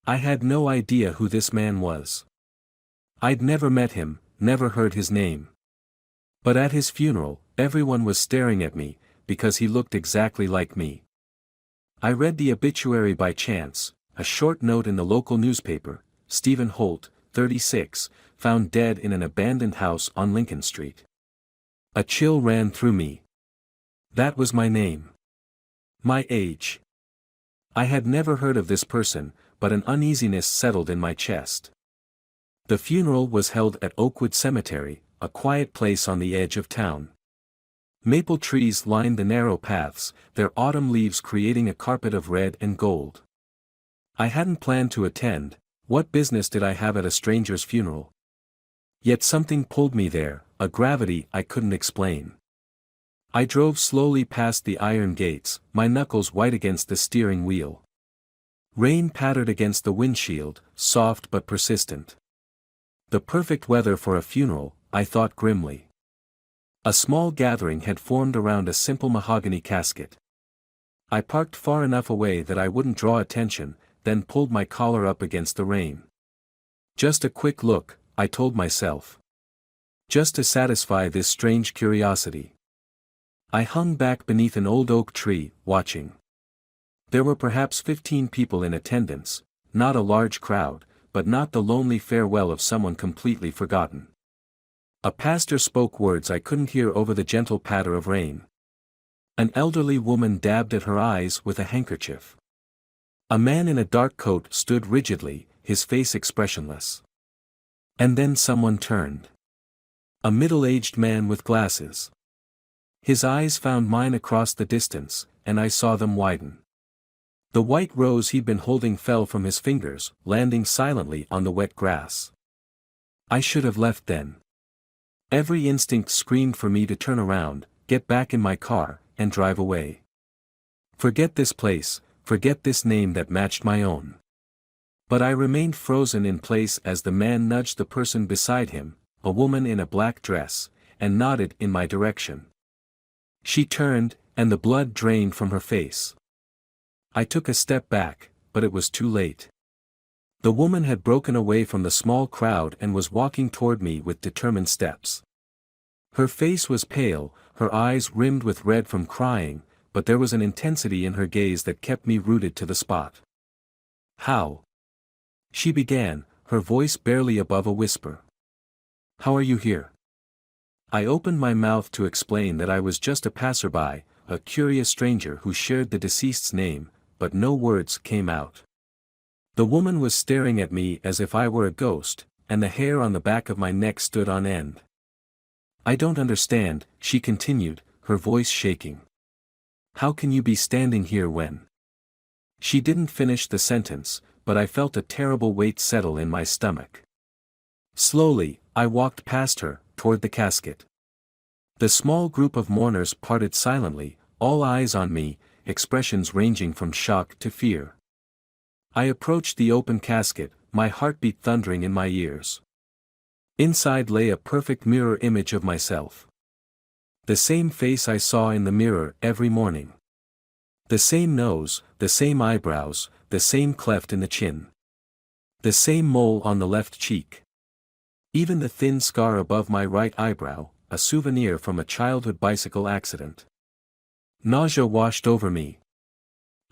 I had no idea who this man was. I'd never met him, never heard his name. But at his funeral, everyone was staring at me, because he looked exactly like me. I read the obituary by chance, a short note in the local newspaper: Stephen Holt, 36, found dead in an abandoned house on Lincoln Street. A chill ran through me. That was my name. My age. I had never heard of this person, but an uneasiness settled in my chest. The funeral was held at Oakwood Cemetery, a quiet place on the edge of town. Maple trees lined the narrow paths, their autumn leaves creating a carpet of red and gold. I hadn't planned to attend. What business did I have at a stranger's funeral? Yet something pulled me there, a gravity I couldn't explain. I drove slowly past the iron gates, my knuckles white against the steering wheel. Rain pattered against the windshield, soft but persistent. The perfect weather for a funeral, I thought grimly. A small gathering had formed around a simple mahogany casket. I parked far enough away that I wouldn't draw attention, then pulled my collar up against the rain. Just a quick look, I told myself. Just to satisfy this strange curiosity. I hung back beneath an old oak tree, watching. There were perhaps 15 people in attendance, not a large crowd, but not the lonely farewell of someone completely forgotten. A pastor spoke words I couldn't hear over the gentle patter of rain. An elderly woman dabbed at her eyes with a handkerchief. A man in a dark coat stood rigidly, his face expressionless. And then someone turned. A middle-aged man with glasses. His eyes found mine across the distance, and I saw them widen. The white rose he'd been holding fell from his fingers, landing silently on the wet grass. I should have left then. Every instinct screamed for me to turn around, get back in my car, and drive away. Forget this place, forget this name that matched my own. But I remained frozen in place as the man nudged the person beside him, a woman in a black dress, and nodded in my direction. She turned, and the blood drained from her face. I took a step back, but it was too late. The woman had broken away from the small crowd and was walking toward me with determined steps. Her face was pale, her eyes rimmed with red from crying, but there was an intensity in her gaze that kept me rooted to the spot. "How?" she began, her voice barely above a whisper. "How are you here?" I opened my mouth to explain that I was just a passerby, a curious stranger who shared the deceased's name, but no words came out. The woman was staring at me as if I were a ghost, and the hair on the back of my neck stood on end. "I don't understand," she continued, her voice shaking. "How can you be standing here when—" She didn't finish the sentence, but I felt a terrible weight settle in my stomach. Slowly, I walked past her, toward the casket. The small group of mourners parted silently, all eyes on me, expressions ranging from shock to fear. I approached the open casket, my heartbeat thundering in my ears. Inside lay a perfect mirror image of myself. The same face I saw in the mirror every morning. The same nose, the same eyebrows, the same cleft in the chin. The same mole on the left cheek. Even the thin scar above my right eyebrow, a souvenir from a childhood bicycle accident. Nausea washed over me.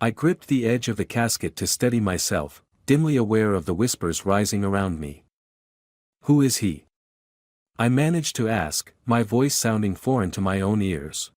I gripped the edge of the casket to steady myself, dimly aware of the whispers rising around me. "Who is he?" I managed to ask, my voice sounding foreign to my own ears.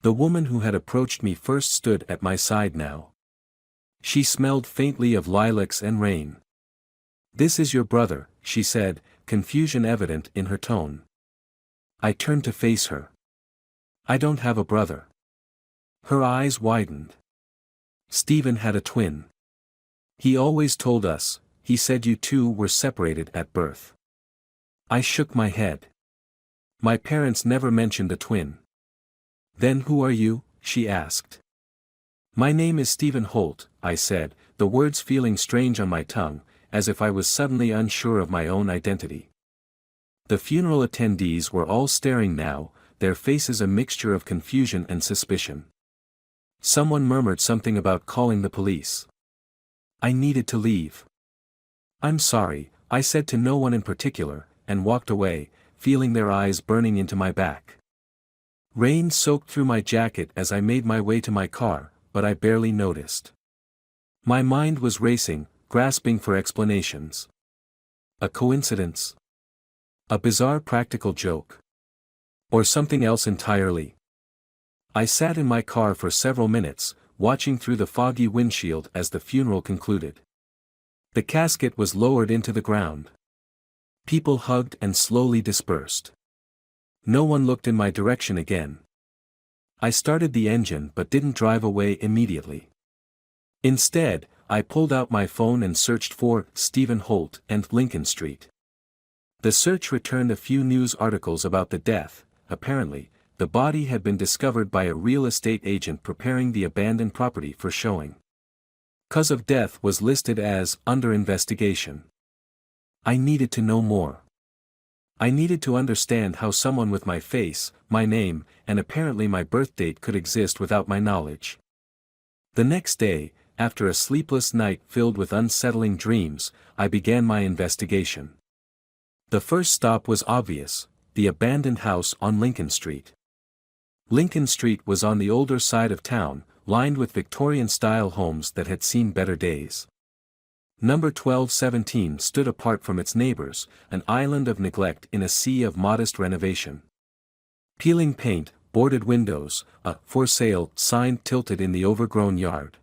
The woman who had approached me first stood at my side now. She smelled faintly of lilacs and rain. "This is your brother," she said, confusion evident in her tone. I turned to face her. "I don't have a brother." Her eyes widened. "Stephen had a twin. He always told us, he said you two were separated at birth." I shook my head. "My parents never mentioned a twin." "Then who are you?" she asked. "My name is Stephen Holt," I said, the words feeling strange on my tongue, as if I was suddenly unsure of my own identity. The funeral attendees were all staring now, their faces a mixture of confusion and suspicion. Someone murmured something about calling the police. I needed to leave. "I'm sorry," I said to no one in particular, and walked away, feeling their eyes burning into my back. Rain soaked through my jacket as I made my way to my car, but I barely noticed. My mind was racing, grasping for explanations. A coincidence? A bizarre practical joke? Or something else entirely? I sat in my car for several minutes, watching through the foggy windshield as the funeral concluded. The casket was lowered into the ground. People hugged and slowly dispersed. No one looked in my direction again. I started the engine but didn't drive away immediately. Instead, I pulled out my phone and searched for Stephen Holt and Lincoln Street. The search returned a few news articles about the death. Apparently, the body had been discovered by a real estate agent preparing the abandoned property for showing. Cause of death was listed as under investigation. I needed to know more. I needed to understand how someone with my face, my name, and apparently my birth date could exist without my knowledge. The next day, after a sleepless night filled with unsettling dreams, I began my investigation. The first stop was obvious: the abandoned house on Lincoln Street. Lincoln Street was on the older side of town, lined with Victorian-style homes that had seen better days. Number 1217 stood apart from its neighbors, an island of neglect in a sea of modest renovation. Peeling paint, boarded windows, a "for sale" sign tilted in the overgrown yard.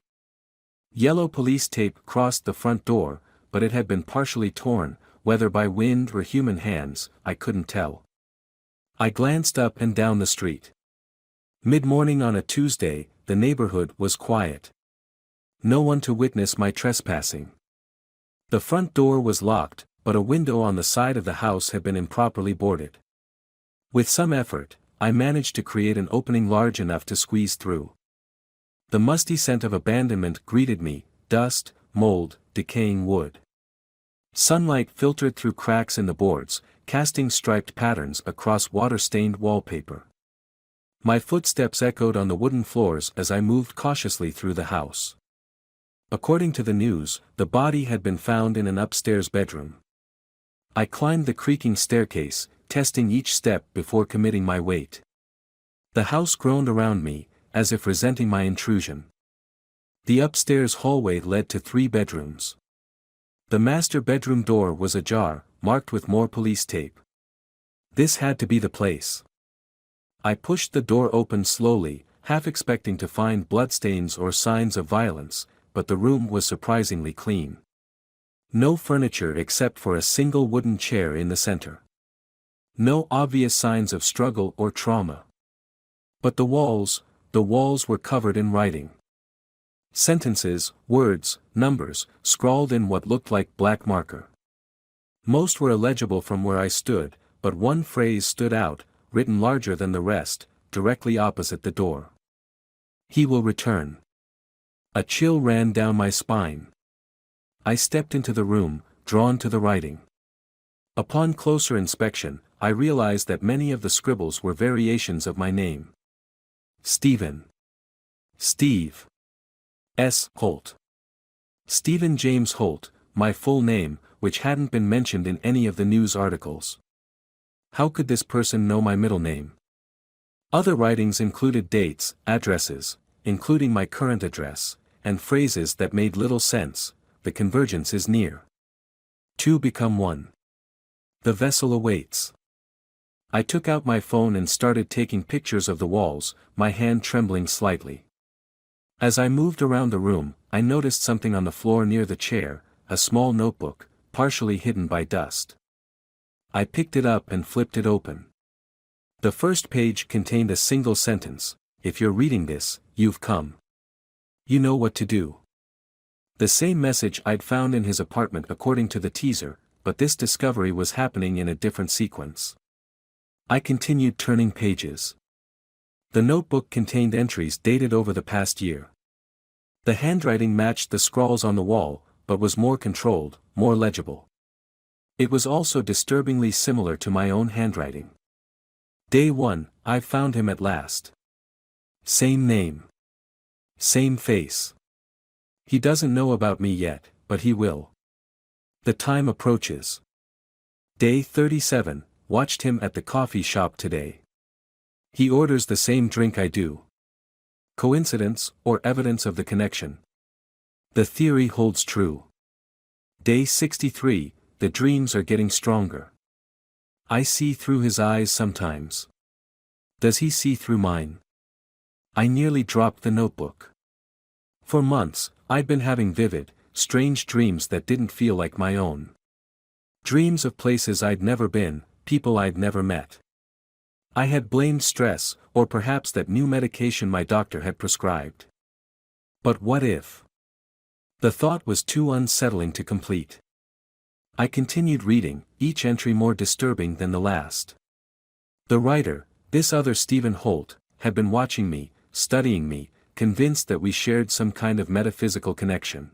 Yellow police tape crossed the front door, but it had been partially torn, whether by wind or human hands, I couldn't tell. I glanced up and down the street. Mid-morning on a Tuesday, the neighborhood was quiet. No one to witness my trespassing. The front door was locked, but a window on the side of the house had been improperly boarded. With some effort, I managed to create an opening large enough to squeeze through. The musty scent of abandonment greeted me: dust, mold, decaying wood. Sunlight filtered through cracks in the boards, casting striped patterns across water-stained wallpaper. My footsteps echoed on the wooden floors as I moved cautiously through the house. According to the news, the body had been found in an upstairs bedroom. I climbed the creaking staircase, testing each step before committing my weight. The house groaned around me, as if resenting my intrusion. The upstairs hallway led to 3 bedrooms. The master bedroom door was ajar, marked with more police tape. This had to be the place. I pushed the door open slowly, half expecting to find bloodstains or signs of violence, but the room was surprisingly clean. No furniture except for a single wooden chair in the center. No obvious signs of struggle or trauma. But the walls were covered in writing. Sentences, words, numbers, scrawled in what looked like black marker. Most were illegible from where I stood, but one phrase stood out, written larger than the rest, directly opposite the door. "He will return." A chill ran down my spine. I stepped into the room, drawn to the writing. Upon closer inspection, I realized that many of the scribbles were variations of my name. Stephen. Steve. S. Holt. Stephen James Holt, my full name, which hadn't been mentioned in any of the news articles. How could this person know my middle name? Other writings included dates, addresses, including my current address, and phrases that made little sense: "The convergence is near. 2 become 1. The vessel awaits." I took out my phone and started taking pictures of the walls, my hand trembling slightly. As I moved around the room, I noticed something on the floor near the chair, a small notebook, partially hidden by dust. I picked it up and flipped it open. The first page contained a single sentence: "If you're reading this, you've come. You know what to do." The same message I'd found in his apartment according to the teaser, but this discovery was happening in a different sequence. I continued turning pages. The notebook contained entries dated over the past year. The handwriting matched the scrawls on the wall, but was more controlled, more legible. It was also disturbingly similar to my own handwriting. Day 1, I found him at last. Same name. Same face. He doesn't know about me yet, but he will. The time approaches. Day 37, watched him at the coffee shop today. He orders the same drink I do. Coincidence, or evidence of the connection? The theory holds true. Day 63, the dreams are getting stronger. I see through his eyes sometimes. Does he see through mine? I nearly dropped the notebook. For months, I'd been having vivid, strange dreams that didn't feel like my own. Dreams of places I'd never been, people I'd never met. I had blamed stress, or perhaps that new medication my doctor had prescribed. But what if? The thought was too unsettling to complete. I continued reading, each entry more disturbing than the last. The writer, this other Stephen Holt, had been watching me, studying me, convinced that we shared some kind of metaphysical connection.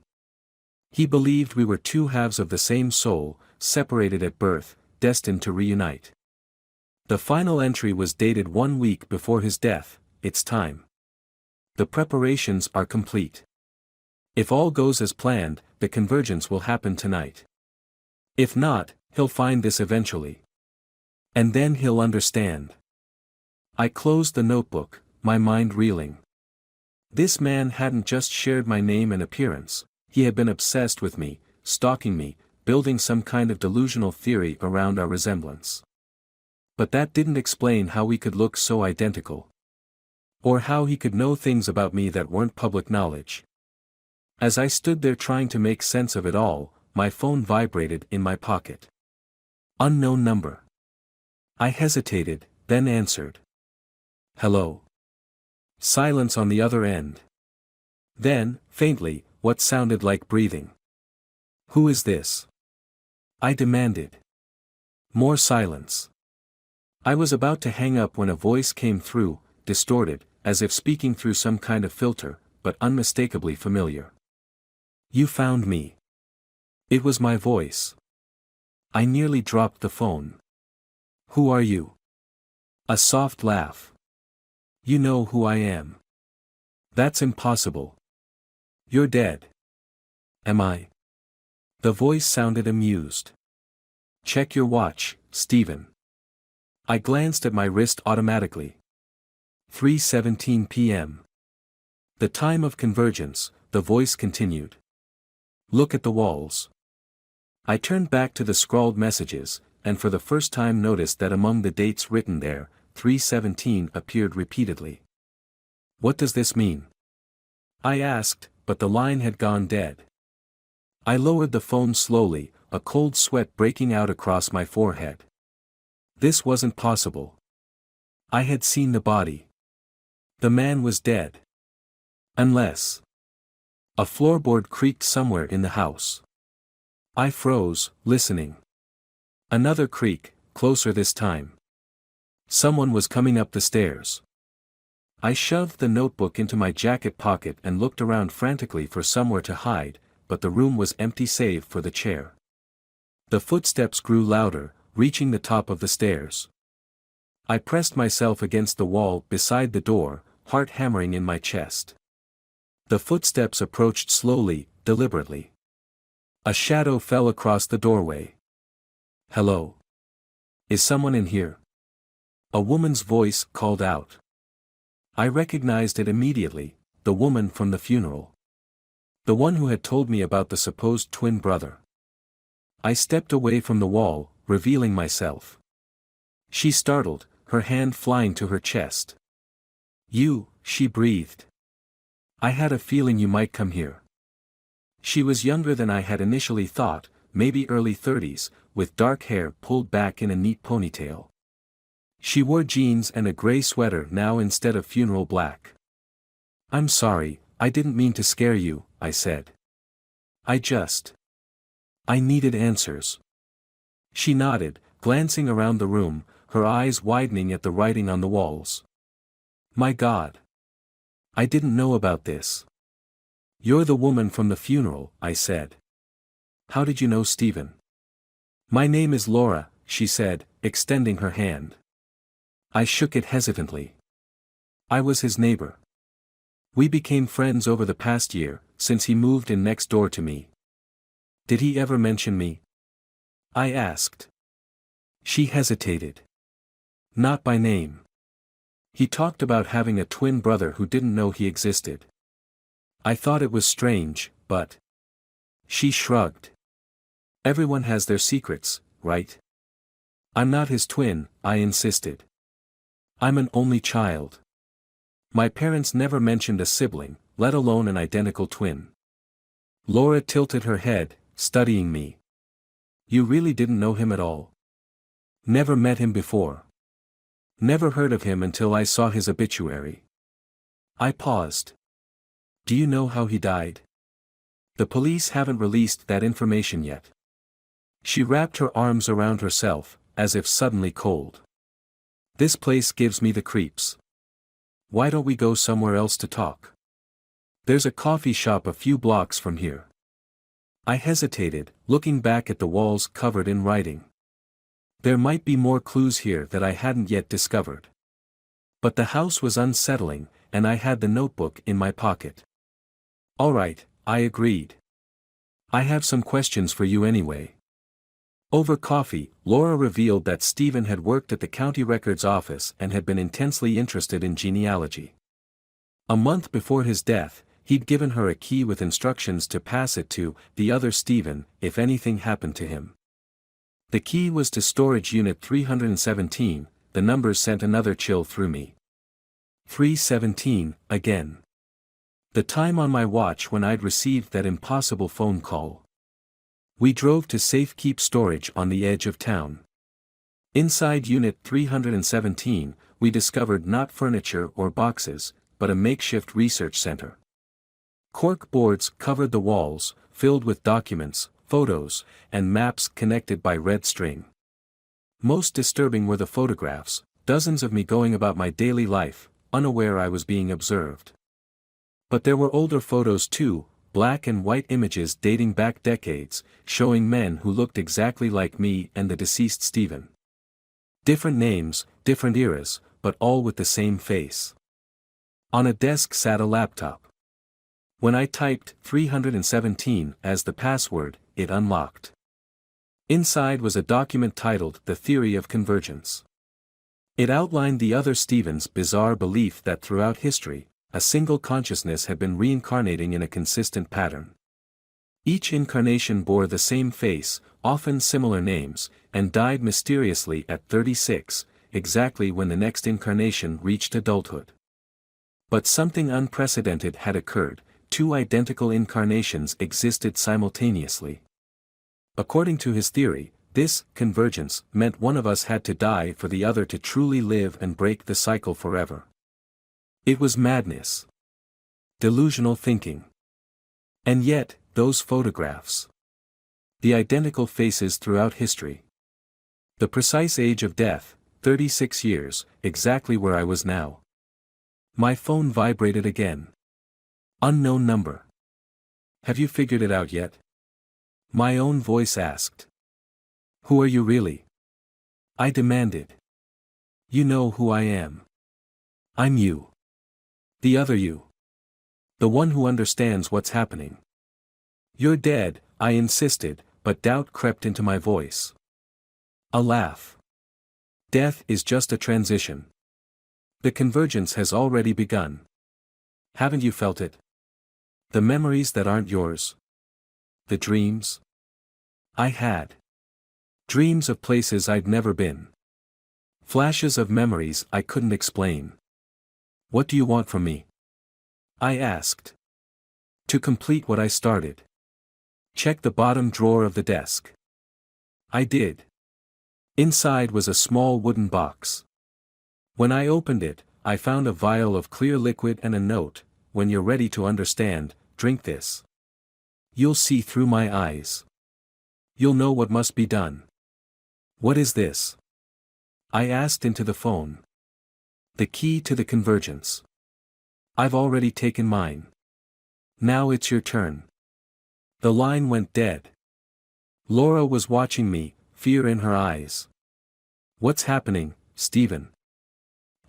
He believed we were two halves of the same soul, separated at birth, destined to reunite. The final entry was dated 1 week before his death. It's time. The preparations are complete. If all goes as planned, the convergence will happen tonight. If not, he'll find this eventually. And then he'll understand. I closed the notebook, my mind reeling. This man hadn't just shared my name and appearance, he had been obsessed with me, stalking me, building some kind of delusional theory around our resemblance. But that didn't explain how we could look so identical. Or how he could know things about me that weren't public knowledge. As I stood there trying to make sense of it all, my phone vibrated in my pocket. Unknown number. I hesitated, then answered. Hello. Silence on the other end. Then, faintly, what sounded like breathing. Who is this? I demanded. More silence. I was about to hang up when a voice came through, distorted, as if speaking through some kind of filter, but unmistakably familiar. You found me. It was my voice. I nearly dropped the phone. Who are you? A soft laugh. You know who I am. That's impossible. You're dead. Am I? The voice sounded amused. Check your watch, Stephen. I glanced at my wrist automatically. 3:17 p.m. The time of convergence, the voice continued. Look at the walls. I turned back to the scrawled messages, and for the first time noticed that among the dates written there, 3:17 appeared repeatedly. What does this mean? I asked, but the line had gone dead. I lowered the phone slowly, a cold sweat breaking out across my forehead. This wasn't possible. I had seen the body. The man was dead. Unless. A floorboard creaked somewhere in the house. I froze, listening. Another creak, closer this time. Someone was coming up the stairs. I shoved the notebook into my jacket pocket and looked around frantically for somewhere to hide, but the room was empty save for the chair. The footsteps grew louder, reaching the top of the stairs. I pressed myself against the wall beside the door, heart hammering in my chest. The footsteps approached slowly, deliberately. A shadow fell across the doorway. Hello? Is someone in here? A woman's voice called out. I recognized it immediately, the woman from the funeral. The one who had told me about the supposed twin brother. I stepped away from the wall, revealing myself. She startled, her hand flying to her chest. You, she breathed. I had a feeling you might come here. She was younger than I had initially thought, maybe early 30s, with dark hair pulled back in a neat ponytail. She wore jeans and a gray sweater now instead of funeral black. I'm sorry, I didn't mean to scare you, I said. I needed answers. She nodded, glancing around the room, her eyes widening at the writing on the walls. My God. I didn't know about this. You're the woman from the funeral, I said. How did you know Stephen? My name is Laura, she said, extending her hand. I shook it hesitantly. I was his neighbor. We became friends over the past year, since he moved in next door to me. Did he ever mention me? I asked. She hesitated. Not by name. He talked about having a twin brother who didn't know he existed. I thought it was strange, but... She shrugged. Everyone has their secrets, right? I'm not his twin, I insisted. I'm an only child. My parents never mentioned a sibling, let alone an identical twin. Laura tilted her head, studying me. You really didn't know him at all? Never met him before. Never heard of him until I saw his obituary. I paused. Do you know how he died? The police haven't released that information yet. She wrapped her arms around herself, as if suddenly cold. This place gives me the creeps. Why don't we go somewhere else to talk? There's a coffee shop a few blocks from here. I hesitated, looking back at the walls covered in writing. There might be more clues here that I hadn't yet discovered. But the house was unsettling, and I had the notebook in my pocket. All right, I agreed. I have some questions for you anyway. Over coffee, Laura revealed that Stephen had worked at the county records office and had been intensely interested in genealogy. A month before his death, he'd given her a key with instructions to pass it to the other Stephen if anything happened to him. The key was to storage unit 317, the numbers sent another chill through me. 317, again. The time on my watch when I'd received that impossible phone call. We drove to safekeep storage on the edge of town. Inside Unit 317, we discovered not furniture or boxes, but a makeshift research center. Cork boards covered the walls, filled with documents, photos, and maps connected by red string. Most disturbing were the photographs, dozens of me going about my daily life, unaware I was being observed. But there were older photos too, black and white images dating back decades, showing men who looked exactly like me and the deceased Stephen. Different names, different eras, but all with the same face. On a desk sat a laptop. When I typed 317 as the password, it unlocked. Inside was a document titled The Theory of Convergence. It outlined the other Stephen's bizarre belief that throughout history, a single consciousness had been reincarnating in a consistent pattern. Each incarnation bore the same face, often similar names, and died mysteriously at 36, exactly when the next incarnation reached adulthood. But something unprecedented had occurred, two identical incarnations existed simultaneously. According to his theory, this convergence meant one of us had to die for the other to truly live and break the cycle forever. It was madness. Delusional thinking. And yet, those photographs. The identical faces throughout history. The precise age of death, 36 years, exactly where I was now. My phone vibrated again. Unknown number. Have you figured it out yet? My own voice asked. Who are you really? I demanded. You know who I am. I'm you. The other you. The one who understands what's happening. You're dead, I insisted, but doubt crept into my voice. A laugh. Death is just a transition. The convergence has already begun. Haven't you felt it? The memories that aren't yours. The dreams. I had. Dreams of places I'd never been. Flashes of memories I couldn't explain. What do you want from me? I asked. To complete what I started. Check the bottom drawer of the desk. I did. Inside was a small wooden box. When I opened it, I found a vial of clear liquid and a note, when you're ready to understand, drink this. You'll see through my eyes. You'll know what must be done. What is this? I asked into the phone. The key to the convergence. I've already taken mine. Now it's your turn. The line went dead. Laura was watching me, fear in her eyes. What's happening, Stephen?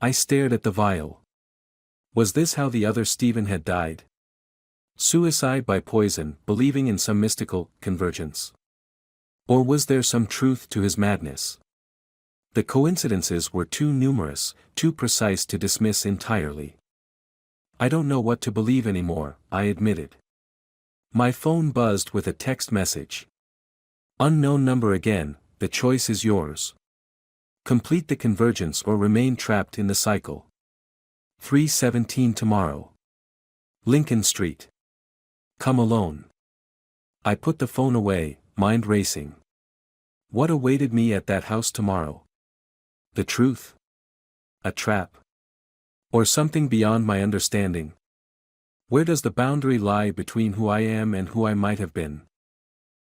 I stared at the vial. Was this how the other Stephen had died? Suicide by poison, believing in some mystical convergence. Or was there some truth to his madness? The coincidences were too numerous, too precise to dismiss entirely. I don't know what to believe anymore, I admitted. My phone buzzed with a text message. Unknown number again, the choice is yours. Complete the convergence or remain trapped in the cycle. 3:17 tomorrow. Lincoln Street. Come alone. I put the phone away, mind racing. What awaited me at that house tomorrow? The truth? A trap? Or something beyond my understanding? Where does the boundary lie between who I am and who I might have been?